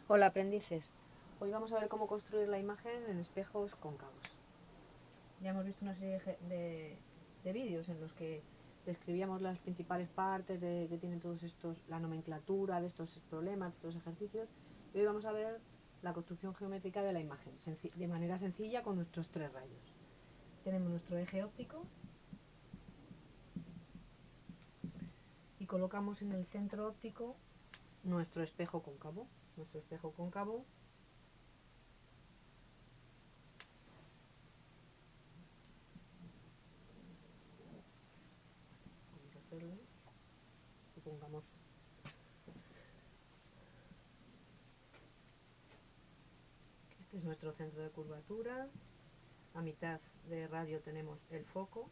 Hola aprendices, hoy vamos a ver cómo construir la imagen en espejos cóncavos. Ya hemos visto una serie de vídeos en los que describíamos las principales partes que tienen todos estos, la nomenclatura de estos problemas, de estos ejercicios, y hoy vamos a ver la construcción geométrica de la imagen, de manera sencilla con nuestros tres rayos. Tenemos nuestro eje óptico y colocamos en el centro óptico nuestro espejo cóncavo. Nuestro espejo cóncavo vamos a hacerlo, supongamos que este es nuestro centro de curvatura, a mitad de radio tenemos el foco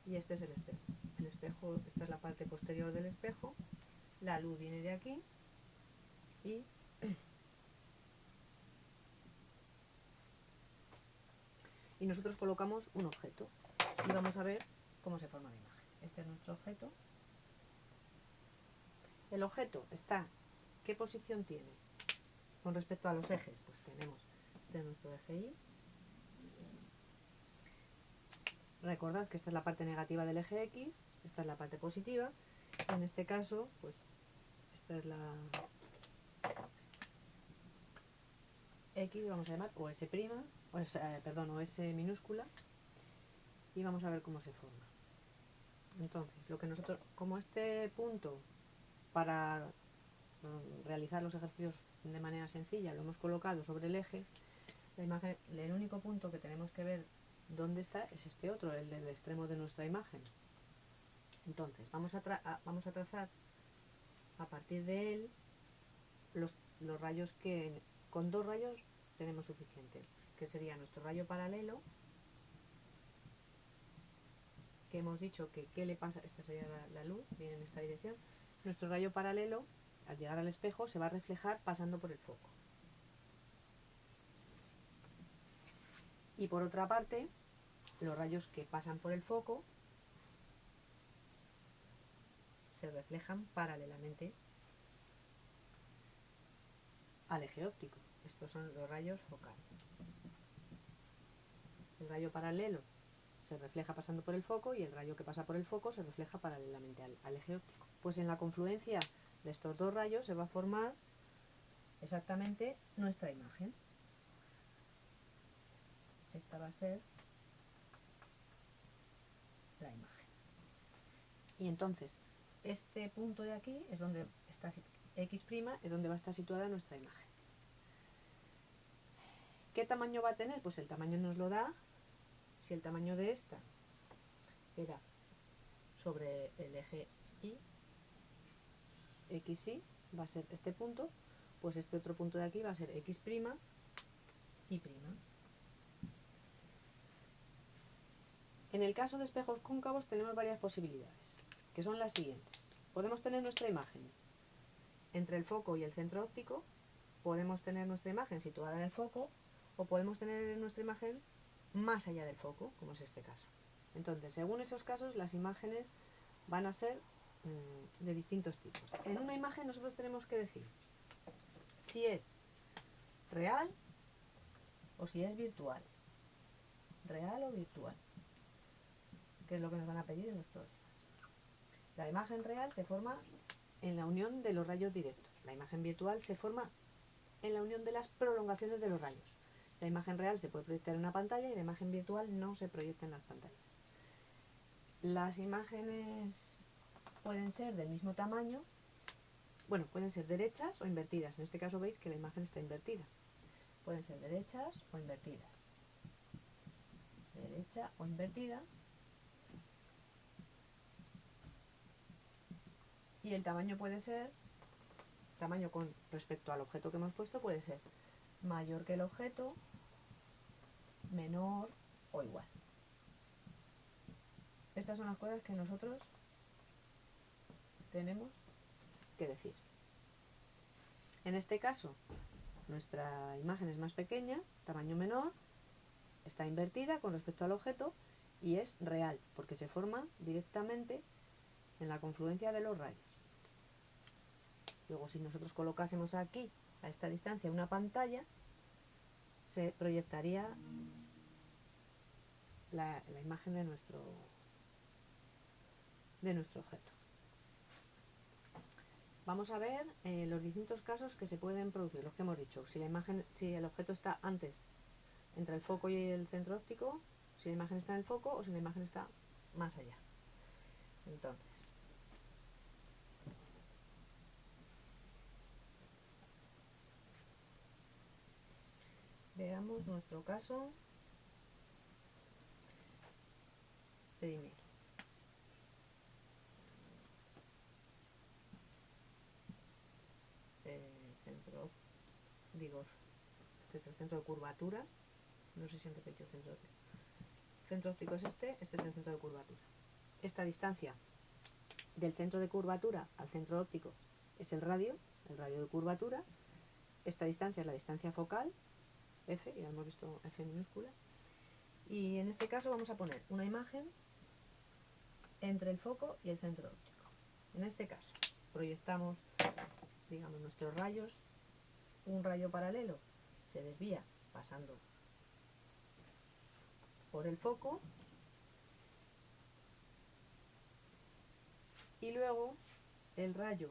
y este es el espejo. El espejo, esta es la parte posterior del espejo, la luz viene de aquí y nosotros colocamos un objeto y vamos a ver cómo se forma la imagen. Este es nuestro objeto. El objeto está, ¿qué posición tiene? Con respecto a los ejes, pues tenemos, este es nuestro eje Y. Recordad que esta es la parte negativa del eje X, esta es la parte positiva. En este caso, pues esta es la X, vamos a llamar, o S', o S minúscula, y vamos a ver cómo se forma. Entonces, lo que nosotros, como este punto para realizar los ejercicios de manera sencilla lo hemos colocado sobre el eje, la imagen, el único punto que tenemos que ver dónde está es este otro, el del extremo de nuestra imagen. Entonces, vamos a trazar a partir de él los rayos que, con dos rayos tenemos suficiente, que sería nuestro rayo paralelo, que hemos dicho que qué le pasa, esta sería la luz, viene en esta dirección. Nuestro rayo paralelo, al llegar al espejo, se va a reflejar pasando por el foco. Y por otra parte, los rayos que pasan por el foco se reflejan paralelamente al eje óptico. Estos son los rayos focales. El rayo paralelo se refleja pasando por el foco y el rayo que pasa por el foco se refleja paralelamente al eje óptico. Pues en la confluencia de estos dos rayos se va a formar exactamente nuestra imagen. Esta va a ser la imagen. Y entonces, este punto de aquí es donde está X', es donde va a estar situada nuestra imagen. ¿Qué tamaño va a tener? Pues el tamaño nos lo da si el tamaño de esta era sobre el eje Y, XY va a ser este punto, pues este otro punto de aquí va a ser X', Y'. En el caso de espejos cóncavos tenemos varias posibilidades, que son las siguientes. Podemos tener nuestra imagen entre el foco y el centro óptico, podemos tener nuestra imagen situada en el foco, o podemos tener nuestra imagen más allá del foco, como es este caso. Entonces, según esos casos, las imágenes van a ser de distintos tipos. En una imagen nosotros tenemos que decir si es real o si es virtual. Real o virtual, que es lo que nos van a pedir en los problemas. La imagen real se forma en la unión de los rayos directos. La imagen virtual se forma en la unión de las prolongaciones de los rayos. La imagen real se puede proyectar en una pantalla y la imagen virtual no se proyecta en las pantallas. Las imágenes pueden ser del mismo tamaño, bueno, pueden ser derechas o invertidas. En este caso veis que la imagen está invertida. Pueden ser derechas o invertidas. Derecha o invertida. Y el tamaño puede ser, tamaño con respecto al objeto que hemos puesto, puede ser mayor que el objeto, menor o igual. Estas son las cosas que nosotros tenemos que decir. En este caso, nuestra imagen es más pequeña, tamaño menor, está invertida con respecto al objeto y es real, porque se forma directamente en la confluencia de los rayos. Luego, si nosotros colocásemos aquí, a esta distancia, una pantalla, se proyectaría la imagen de nuestro objeto. Vamos a ver los distintos casos que se pueden producir, los que hemos dicho. Si el objeto está antes entre el foco y el centro óptico, si la imagen está en el foco o si la imagen está más allá. Entonces, veamos nuestro caso primero. Este es el centro de curvatura. No sé si antes he dicho centro óptico. El centro óptico es este es el centro de curvatura. Esta distancia del centro de curvatura al centro óptico es el radio de curvatura. Esta distancia es la distancia focal, F, ya hemos visto F minúscula. Y en este caso vamos a poner una imagen entre el foco y el centro óptico. En este caso proyectamos, digamos, nuestros rayos. Un rayo paralelo se desvía pasando por el foco y luego el rayo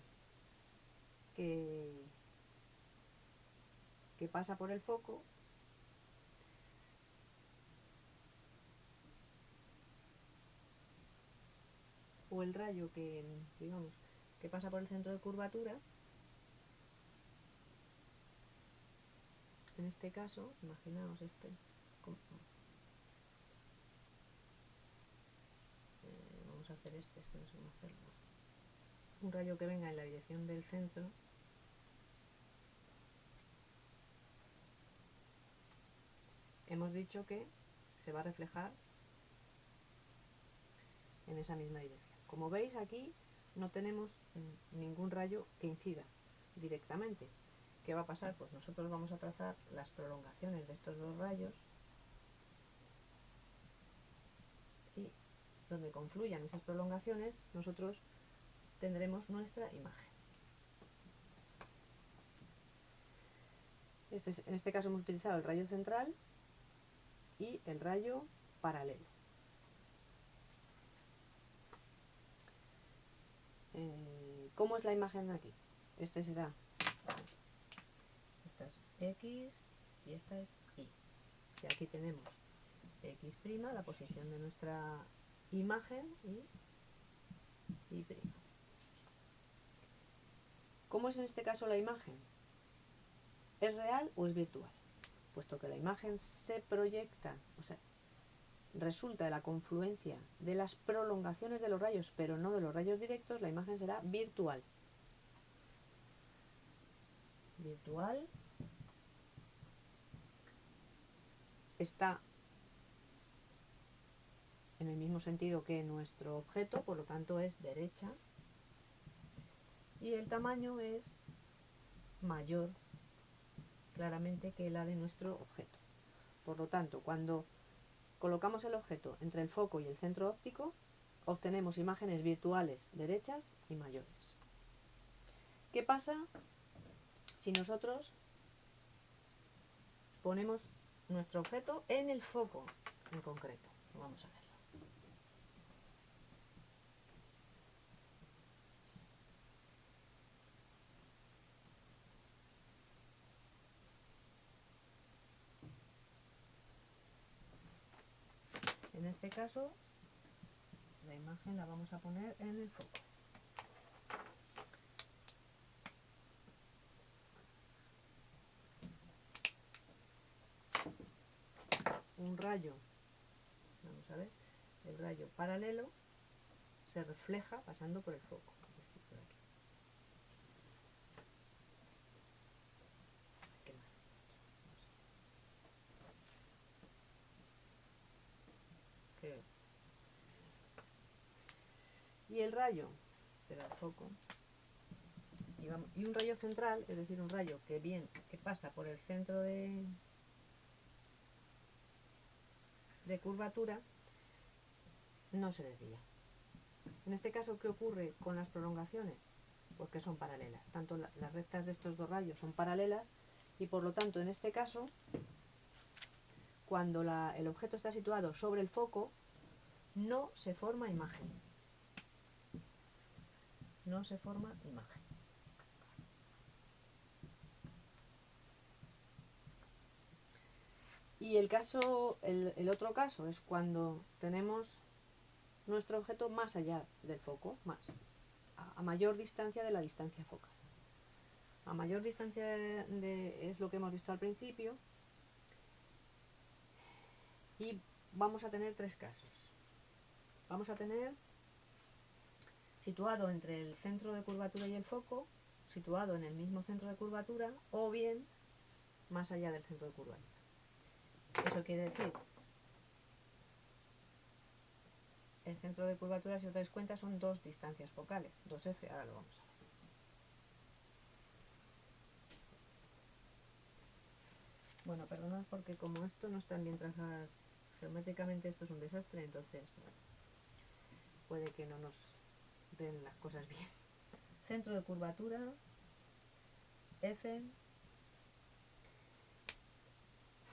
que pasa por el foco o el rayo que, digamos, que pasa por el centro de curvatura, en este caso, imaginaos vamos a hacer es que no sé cómo hacerlo. Un rayo que venga en la dirección del centro hemos dicho que se va a reflejar en esa misma dirección. Como veis, aquí no tenemos ningún rayo que incida directamente. ¿Qué va a pasar? Pues nosotros vamos a trazar las prolongaciones de estos dos rayos y donde confluyan esas prolongaciones nosotros tendremos nuestra imagen. En este caso hemos utilizado el rayo central y el rayo paralelo. ¿Cómo es la imagen aquí? Esta es X y esta es Y. Y aquí tenemos X', la posición de nuestra imagen, y Y'. ¿Cómo es en este caso la imagen? ¿Es real o es virtual? Puesto que la imagen se proyecta, o sea, resulta de la confluencia de las prolongaciones de los rayos, pero no de los rayos directos, la imagen será virtual. Virtual está en el mismo sentido que nuestro objeto, por lo tanto es derecha, y el tamaño es mayor claramente que la de nuestro objeto. Por lo tanto, cuando colocamos el objeto entre el foco y el centro óptico, obtenemos imágenes virtuales derechas y mayores. ¿Qué pasa si nosotros ponemos nuestro objeto en el foco en concreto? Vamos a verlo. En este caso, la imagen la vamos a poner en el foco. Un rayo, vamos a ver, el rayo paralelo se refleja pasando por el foco, es decir, por aquí. Y el rayo del foco y un rayo central, es decir, un rayo que pasa por el centro de curvatura, no se desvía. En este caso, ¿qué ocurre con las prolongaciones? porque son paralelas. Tanto las rectas de estos dos rayos son paralelas y por lo tanto en este caso, cuando el objeto está situado sobre el foco, no se forma imagen. No se forma imagen. Y el otro caso es cuando tenemos nuestro objeto más allá del foco, a mayor distancia de la distancia focal. A mayor distancia es lo que hemos visto al principio. Y vamos a tener tres casos. Vamos a tener situado entre el centro de curvatura y el foco, situado en el mismo centro de curvatura, o bien más allá del centro de curvatura. Eso quiere decir, el centro de curvatura, si os dais cuenta, son dos distancias focales, 2f, ahora lo vamos a ver. Bueno, perdonad porque como esto no están bien trazadas geométricamente, esto es un desastre, entonces, bueno, puede que no nos den las cosas bien. Centro de curvatura, F,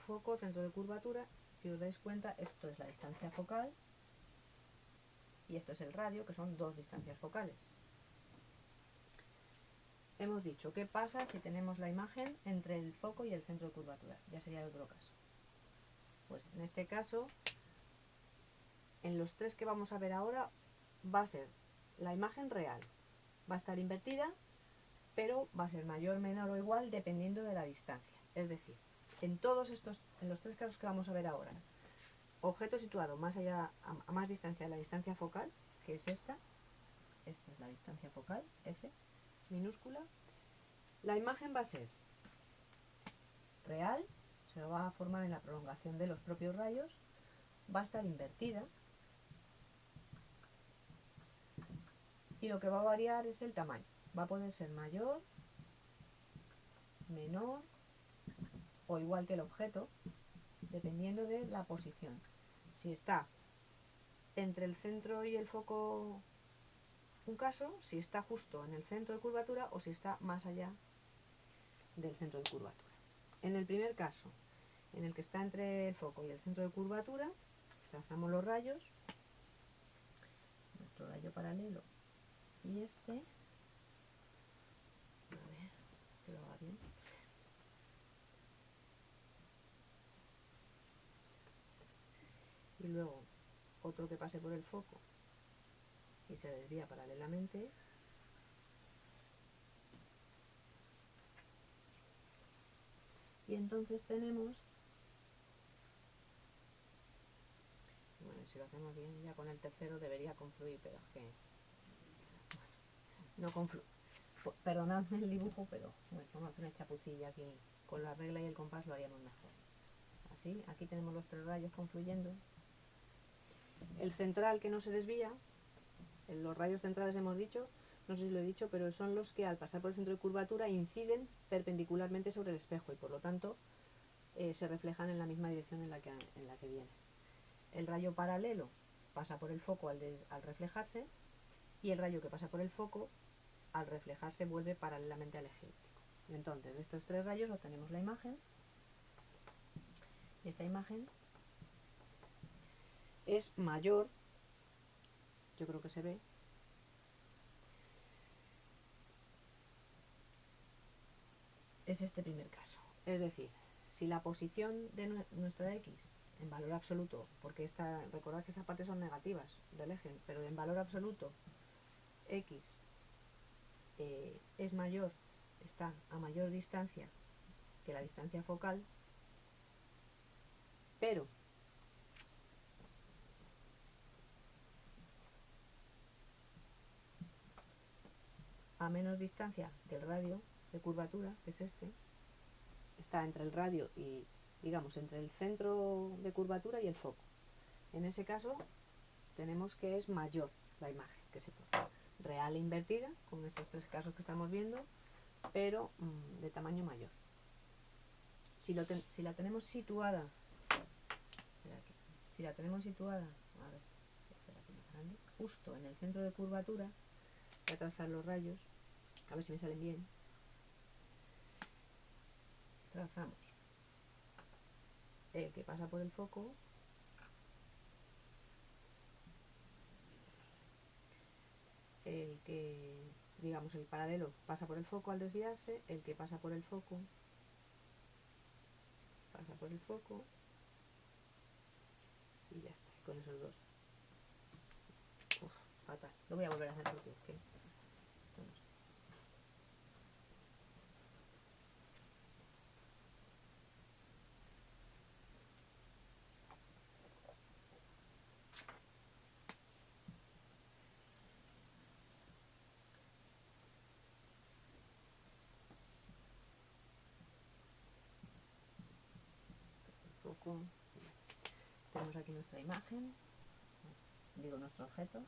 foco, centro de curvatura. Si os dais cuenta, esto es la distancia focal y esto es el radio, que son dos distancias focales. Hemos dicho, ¿qué pasa si tenemos la imagen entre el foco y el centro de curvatura? Ya sería el otro caso. Pues en este caso, en los tres que vamos a ver ahora, va a ser la imagen real. Va a estar invertida, pero va a ser mayor, menor o igual dependiendo de la distancia. Es decir, en los tres casos que vamos a ver ahora, objeto situado más allá, a más distancia de la distancia focal, que es esta es la distancia focal, F, minúscula, la imagen va a ser real, se va a formar en la prolongación de los propios rayos, va a estar invertida y lo que va a variar es el tamaño. Va a poder ser mayor, menor o igual que el objeto, dependiendo de la posición. Si está entre el centro y el foco, un caso, si está justo en el centro de curvatura o si está más allá del centro de curvatura. En el primer caso, en el que está entre el foco y el centro de curvatura, trazamos los rayos, nuestro rayo paralelo y este, a ver, que lo haga bien. Y luego otro que pase por el foco y se desvía paralelamente. Y entonces tenemos, bueno, si lo hacemos bien, ya con el tercero debería confluir, pero es que, bueno, no confluye. Perdonadme el dibujo, pero bueno, vamos a hacer una chapucilla aquí. Con la regla y el compás lo haríamos mejor. Así, aquí tenemos los tres rayos confluyendo. El central que no se desvía, los rayos centrales hemos dicho, no sé si lo he dicho, pero son los que al pasar por el centro de curvatura inciden perpendicularmente sobre el espejo y por lo tanto se reflejan en la misma dirección en la que viene. El rayo paralelo pasa por el foco al reflejarse y el rayo que pasa por el foco al reflejarse vuelve paralelamente al eje elíptico. Entonces de estos tres rayos obtenemos la imagen y esta imagen es mayor, yo creo que se ve, es este primer caso. Es decir, si la posición de nuestra X en valor absoluto, porque recordad que estas partes son negativas del eje, pero en valor absoluto X es mayor, está a mayor distancia que la distancia focal, pero a menos distancia que el radio de curvatura, que es este, está entre el radio y, digamos, entre el centro de curvatura y el foco. En ese caso tenemos que es mayor la imagen que se forma. Real e invertida, con estos tres casos que estamos viendo, pero de tamaño mayor. Si la tenemos situada, a ver, justo en el centro de curvatura, voy a trazar los rayos, A ver si me salen bien. Trazamos el que pasa por el foco, el que, digamos, el paralelo pasa por el foco al desviarse, el que pasa por el foco, pasa por el foco, y ya está, con esos dos. Uf, fatal. Lo voy a volver a hacer porque es que esto no sé. Foco. Tenemos aquí nuestra imagen, digo nuestro objeto.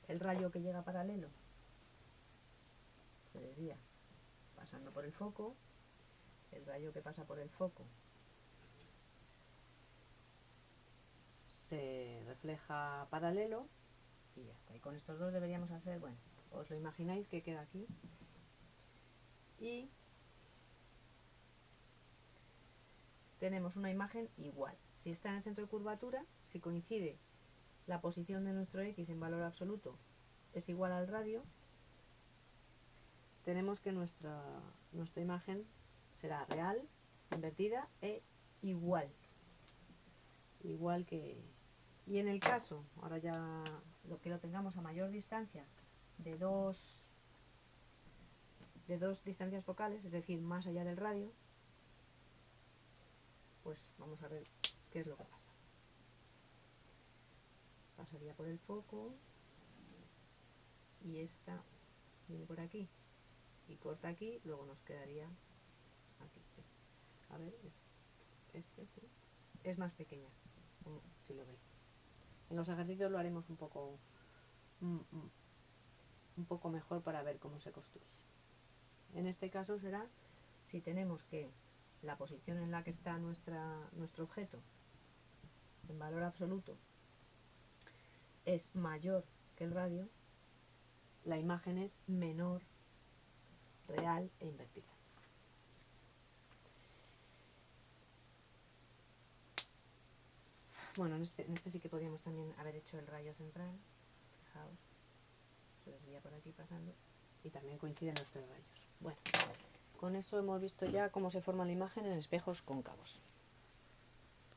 El rayo que llega paralelo se desvía pasando por el foco, el rayo que pasa por el foco se refleja paralelo y ya está. Y con estos dos deberíamos hacer, bueno, os lo imagináis que queda aquí. Y tenemos una imagen igual. Si está en el centro de curvatura, si coincide la posición de nuestro X en valor absoluto es igual al radio, tenemos que nuestra imagen será real, invertida e igual. Igual que... Y en el caso, ahora ya lo que lo tengamos a mayor distancia de dos distancias focales, es decir, más allá del radio, pues vamos a ver qué es lo que pasa. Pasaría por el foco y esta viene por aquí y corta aquí, luego nos quedaría aquí. A ver, este sí, es más pequeña, si lo veis. En los ejercicios lo haremos un poco mejor para ver cómo se construye. En este caso será si tenemos que la posición en la que está nuestro objeto en valor absoluto es mayor que el radio, la imagen es menor, real e invertida. Bueno, en este sí que podríamos también haber hecho el rayo central. Fijaos, se desvía por aquí pasando y también coinciden los tres rayos. Bueno, con eso hemos visto ya cómo se forma la imagen en espejos cóncavos.